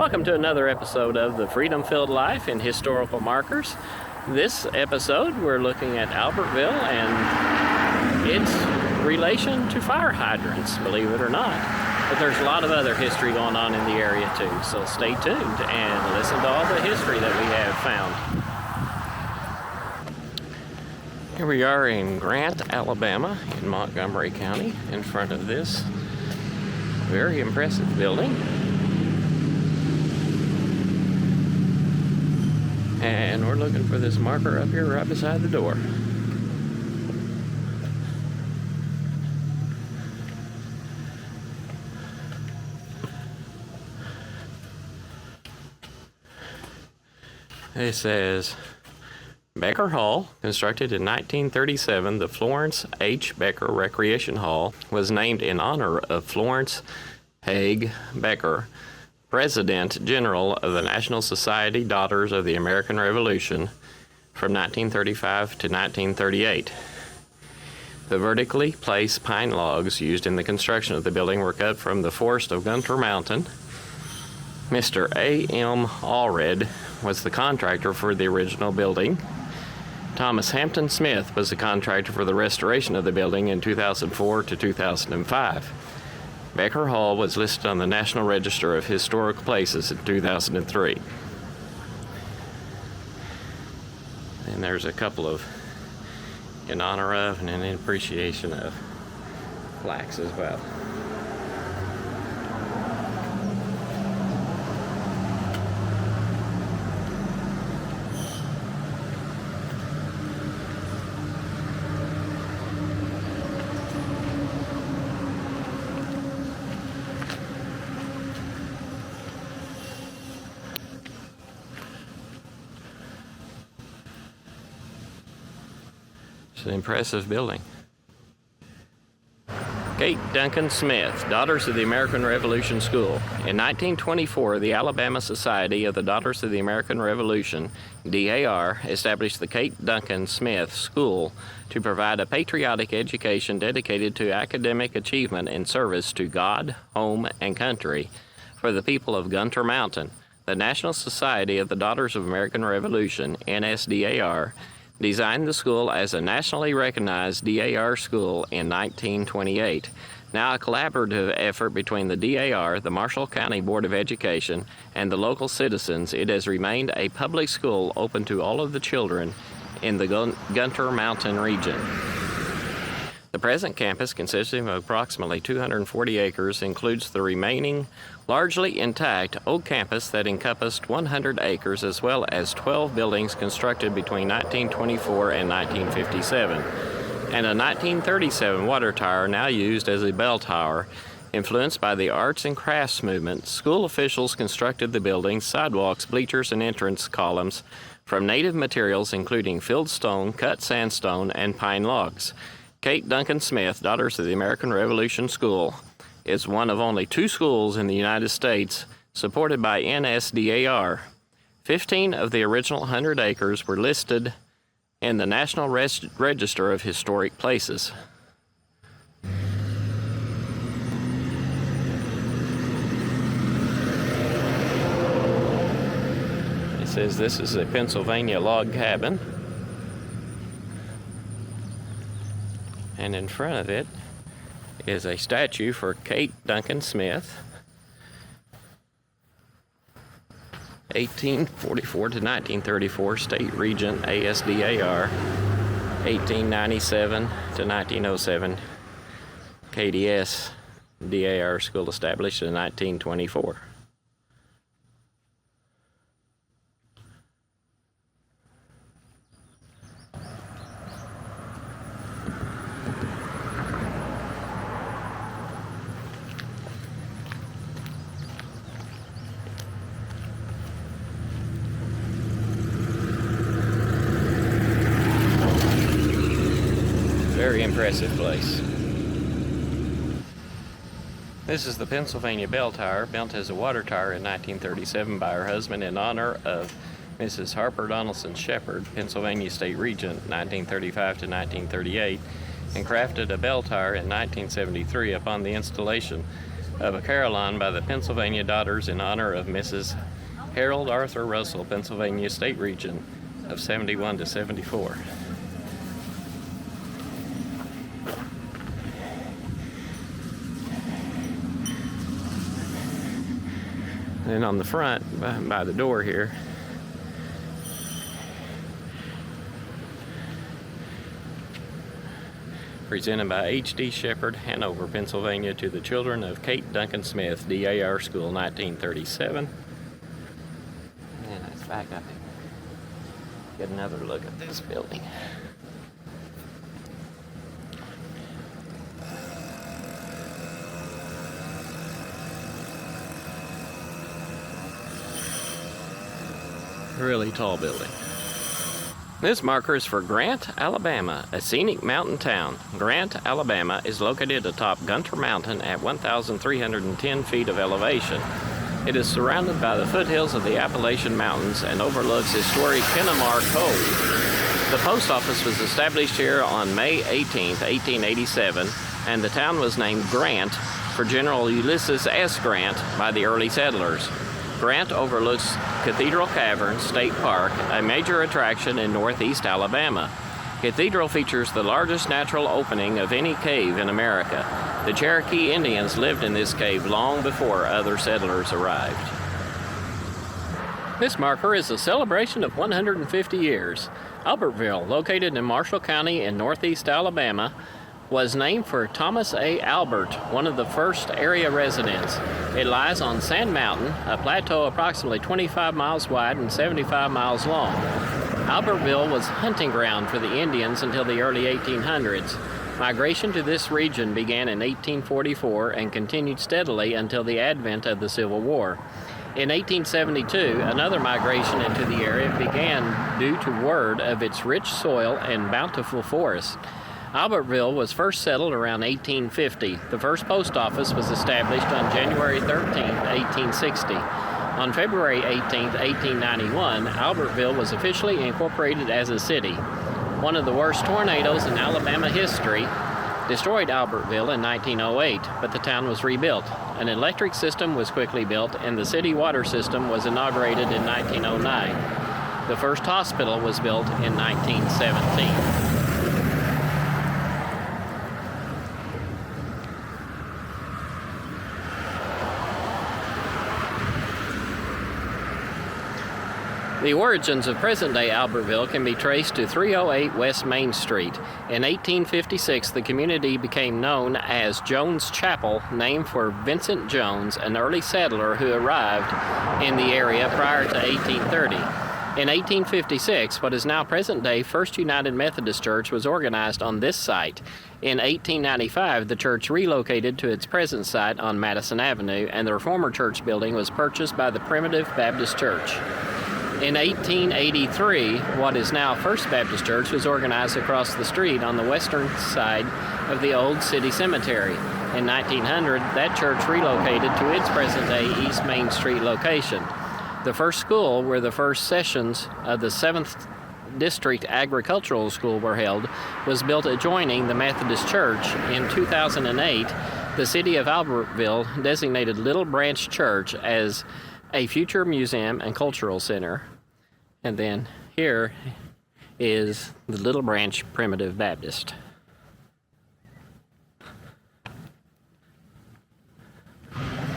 Welcome to another episode of the Freedom-Filled Life in Historical Markers. This episode we're looking at Albertville and its relation to fire hydrants, believe it or not. But there's a lot of other history going on in the area too, so stay tuned and listen to all the history that we have found. Here we are in Grant, Alabama, in Montgomery County, in front of this very impressive building. And we're looking for this marker up here right beside the door. It says, Becker Hall, constructed in 1937, the Florence H. Becker Recreation Hall, was named in honor of Florence Haig Becker, President General of the National Society Daughters of the American Revolution from 1935 to 1938. The vertically placed pine logs used in the construction of the building were cut from the forest of Gunter Mountain. Mr. A.M. Allred was the contractor for the original building. Thomas Hampton Smith was the contractor for the restoration of the building in 2004 to 2005. Becker Hall was listed on the National Register of Historic Places in 2003. And there's a couple of in honor of and in appreciation of plaques as well. It's an impressive building. Kate Duncan Smith, Daughters of the American Revolution School. In 1924, the Alabama Society of the Daughters of the American Revolution, DAR, established the Kate Duncan Smith School to provide a patriotic education dedicated to academic achievement and service to God, home, and country for the people of Gunter Mountain. The National Society of the Daughters of American Revolution, NSDAR, designed the school as a nationally recognized DAR school in 1928. Now a collaborative effort between the DAR, the Marshall County Board of Education, and the local citizens, it has remained a public school open to all of the children in the Gunter Mountain region. The present campus, consisting of approximately 240 acres, includes the remaining largely intact old campus that encompassed 100 acres, as well as 12 buildings constructed between 1924 and 1957, and a 1937 water tower now used as a bell tower. Influenced by the arts and crafts movement, school officials constructed the buildings, sidewalks, bleachers, and entrance columns from native materials including filled stone, cut sandstone, and pine logs. Kate Duncan Smith, Daughters of the American Revolution School, is one of only 2 schools in the United States supported by NSDAR. 15 of the original 100 acres were listed in the National Register of Historic Places. It says this is a Pennsylvania log cabin. And in front of it is a statue for Kate Duncan Smith, 1844 to 1934, State Regent ASDAR, 1897 to 1907, KDS DAR School established in 1924. Very impressive place. This is the Pennsylvania Bell Tower, built as a water tower in 1937 by her husband in honor of Mrs. Harper Donaldson Shepherd, Pennsylvania State Regent, 1935 to 1938, and crafted a bell tower in 1973 upon the installation of a carillon by the Pennsylvania Daughters in honor of Mrs. Harold Arthur Russell, Pennsylvania State Region of 71 to 74. Then on the front, by the door here, presented by H.D. Shepherd, Hanover, Pennsylvania, to the children of Kate Duncan Smith, DAR School, 1937. And let's back up and get another look at this building. Really tall building. This marker is for Grant, Alabama, a scenic mountain town. Grant, Alabama is located atop Gunter Mountain at 1,310 feet of elevation. It is surrounded by the foothills of the Appalachian Mountains and overlooks historic Kennemar Cove. The post office was established here on May 18, 1887, and the town was named Grant for General Ulysses S. Grant by the early settlers. Grant overlooks Cathedral Cavern State Park, a major attraction in northeast Alabama. Cathedral features the largest natural opening of any cave in America. The Cherokee Indians lived in this cave long before other settlers arrived. This marker is a celebration of 150 years. Albertville, located in Marshall County in northeast Alabama, was named for Thomas A. Albert, one of the first area residents. It lies on Sand Mountain, a plateau approximately 25 miles wide and 75 miles long. Albertville was hunting ground for the Indians until the early 1800s. Migration to this region began in 1844 and continued steadily until the advent of the Civil War. In 1872, another migration into the area began due to word of its rich soil and bountiful forests. Albertville was first settled around 1850. The first post office was established on January 13, 1860. On February 18, 1891, Albertville was officially incorporated as a city. One of the worst tornadoes in Alabama history destroyed Albertville in 1908, but the town was rebuilt. An electric system was quickly built, and the city water system was inaugurated in 1909. The first hospital was built in 1917. The origins of present-day Albertville can be traced to 308 West Main Street. In 1856, the community became known as Jones Chapel, named for Vincent Jones, an early settler who arrived in the area prior to 1830. In 1856, what is now present-day First United Methodist Church was organized on this site. In 1895, the church relocated to its present site on Madison Avenue, and their former church building was purchased by the Primitive Baptist Church. In 1883, what is now First Baptist Church was organized across the street on the western side of the old city cemetery. In 1900, that church relocated to its present-day East Main Street location. The first school where the first sessions of the 7th District Agricultural School were held was built adjoining the Methodist Church. In 2008, the city of Albertville designated Little Branch Church as a future museum and cultural center. And then here is the Little Branch Primitive Baptist.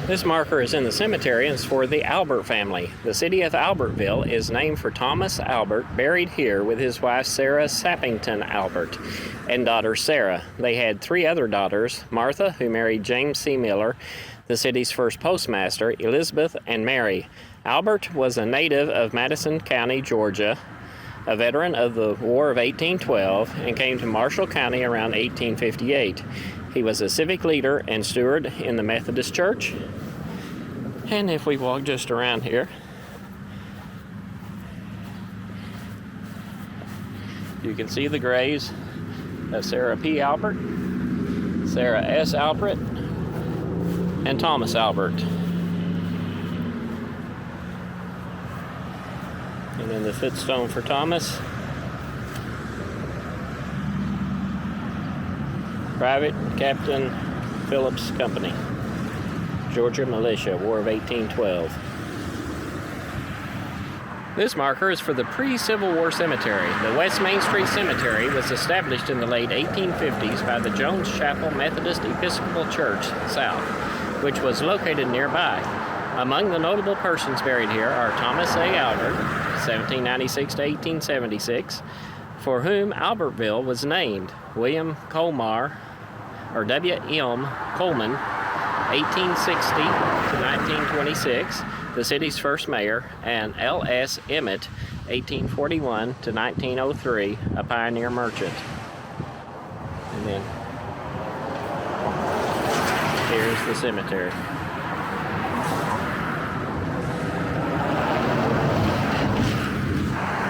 This marker is in the cemetery and it's for the Albert family. The city of Albertville is named for Thomas Albert, buried here with his wife Sarah Sappington Albert and daughter Sarah. They had 3 other daughters, Martha, who married James C. Miller, the city's first postmaster, Elizabeth, and Mary. Albert was a native of Madison County, Georgia, a veteran of the War of 1812, and came to Marshall County around 1858. He was a civic leader and steward in the Methodist Church. And if we walk just around here, you can see the graves of Sarah P. Albert, Sarah S. Albert, and Thomas Albert. And then the footstone for Thomas. Private Captain Phillips Company. Georgia Militia, War of 1812. This marker is for the pre-Civil War cemetery. The West Main Street Cemetery was established in the late 1850s by the Jones Chapel Methodist Episcopal Church, South, which was located nearby. Among the notable persons buried here are Thomas A. Albert, 1796 to 1876, for whom Albertville was named, William Colmar, or W.M. Coleman, 1860 to 1926, the city's first mayor, and L.S. Emmett, 1841 to 1903, a pioneer merchant. And then here's the cemetery.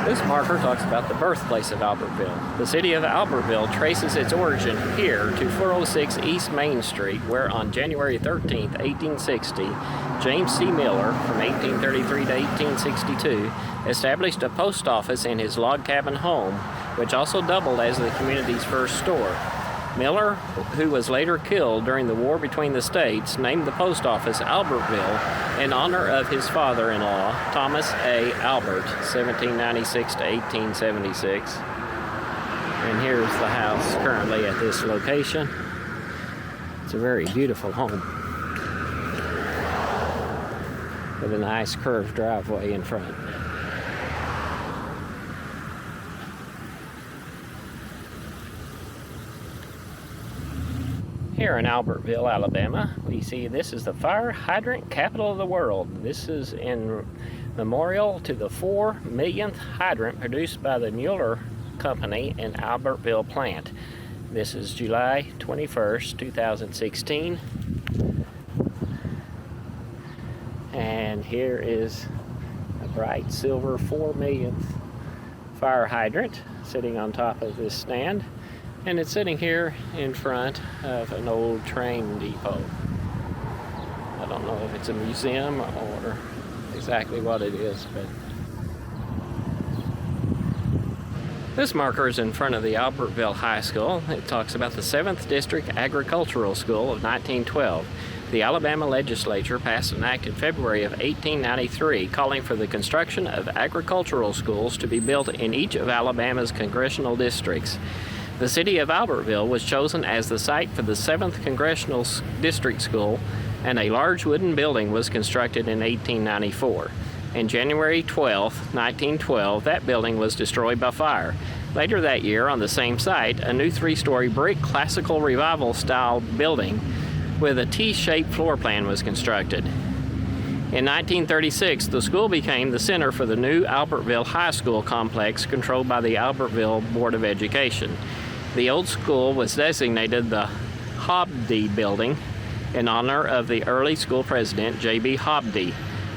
This marker talks about the birthplace of Albertville. The city of Albertville traces its origin here to 406 East Main Street, where on January 13, 1860, James C. Miller, from 1833 to 1862, established a post office in his log cabin home, which also doubled as the community's first store. Miller, who was later killed during the war between the states, named the post office Albertville in honor of his father-in-law, Thomas A. Albert, 1796 to 1876. And here's the house currently at this location. It's a very beautiful home with a nice curved driveway in front. Here in Albertville, Alabama, we see this is the Fire Hydrant Capital of the world. This is in memorial to the 4 millionth hydrant produced by the Mueller Company in Albertville plant. This is July 21st, 2016. And here is a bright silver 4 millionth fire hydrant sitting on top of this stand. And it's sitting here in front of an old train depot. I don't know if it's a museum or exactly what it is, but this marker is in front of the Albertville High School. It talks about the 7th District Agricultural School of 1912. The Alabama legislature passed an act in February of 1893 calling for the construction of agricultural schools to be built in each of Alabama's congressional districts. The city of Albertville was chosen as the site for the 7th Congressional District School, and a large wooden building was constructed in 1894. On January 12, 1912, that building was destroyed by fire. Later that year, on the same site, a new 3-story brick classical revival-style building with a T-shaped floor plan was constructed. In 1936, the school became the center for the new Albertville High School complex controlled by the Albertville Board of Education. The old school was designated the Hobdy Building in honor of the early school president, J.B. Hobdy.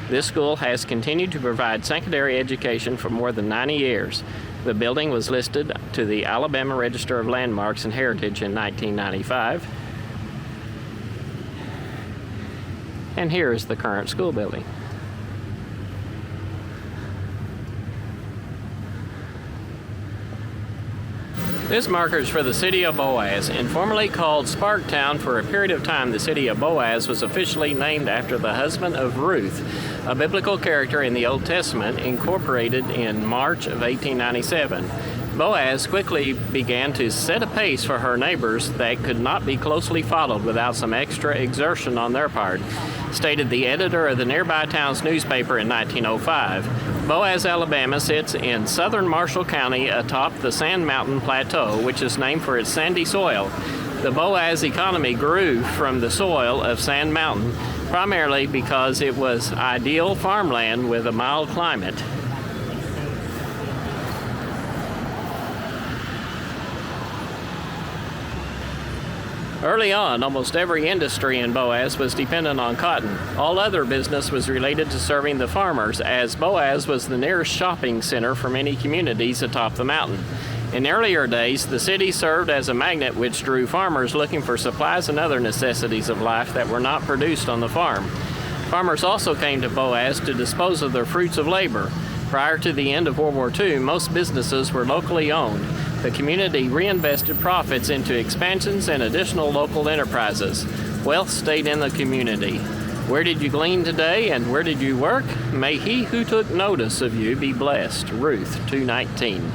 This school has continued to provide secondary education for more than 90 years. The building was listed to the Alabama Register of Landmarks and Heritage in 1995. And here is the current school building. This marker is for the city of Boaz. Informally called Sparktown, for a period of time the city of Boaz was officially named after the husband of Ruth, a biblical character in the Old Testament, incorporated in March of 1897. Boaz quickly began to set a pace for her neighbors that could not be closely followed without some extra exertion on their part, stated the editor of the nearby town's newspaper in 1905. Boaz, Alabama sits in southern Marshall County atop the Sand Mountain Plateau, which is named for its sandy soil. The Boaz economy grew from the soil of Sand Mountain, primarily because it was ideal farmland with a mild climate. Early on, almost every industry in Boaz was dependent on cotton. All other business was related to serving the farmers, as Boaz was the nearest shopping center for many communities atop the mountain. In earlier days, the city served as a magnet which drew farmers looking for supplies and other necessities of life that were not produced on the farm. Farmers also came to Boaz to dispose of their fruits of labor. Prior to the end of World War II, most businesses were locally owned. The community reinvested profits into expansions and additional local enterprises. Wealth stayed in the community. Where did you glean today and where did you work? May he who took notice of you be blessed. Ruth 2:19.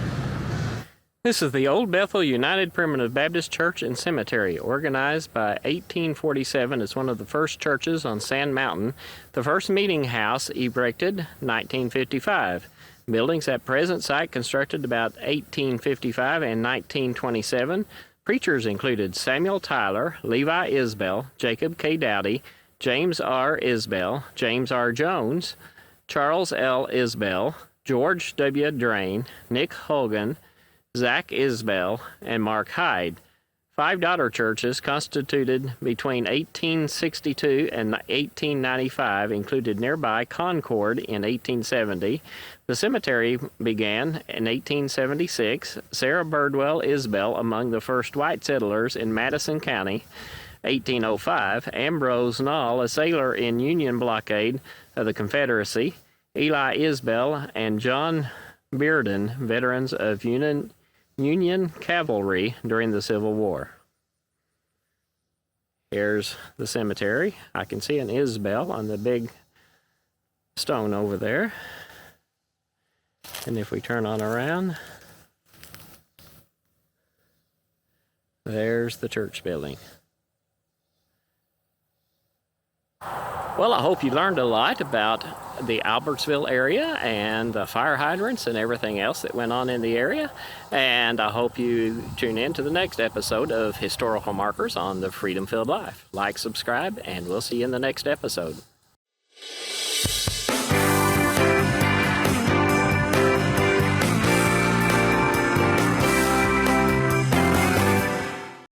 This is the Old Bethel United Primitive Baptist Church and Cemetery, organized by 1847 as one of the first churches on Sand Mountain. The first meeting house erected 1955. Buildings at present site constructed about 1855 and 1927. Preachers included Samuel Tyler, Levi Isbell, Jacob K. Dowdy, James R. Isbell, James R. Jones, Charles L. Isbell, George W. Drain, Nick Hogan, Zach Isbell, and Mark Hyde. 5 daughter churches constituted between 1862 and 1895 included nearby Concord in 1870. The cemetery began in 1876. Sarah Birdwell Isbell among the first white settlers in Madison County. 1805, Ambrose Knoll, a sailor in Union blockade of the Confederacy. Eli Isbell and John Bearden, veterans of Union cavalry during the Civil War. Here's the cemetery. I can see an Isbell on the big stone over there. And if we turn on around, there's the church building. Well, I hope you learned a lot about the Albertville area and the fire hydrants and everything else that went on in the area. And I hope you tune in to the next episode of Historical Markers on the Freedom Filled Life. Like, subscribe, and we'll see you in the next episode.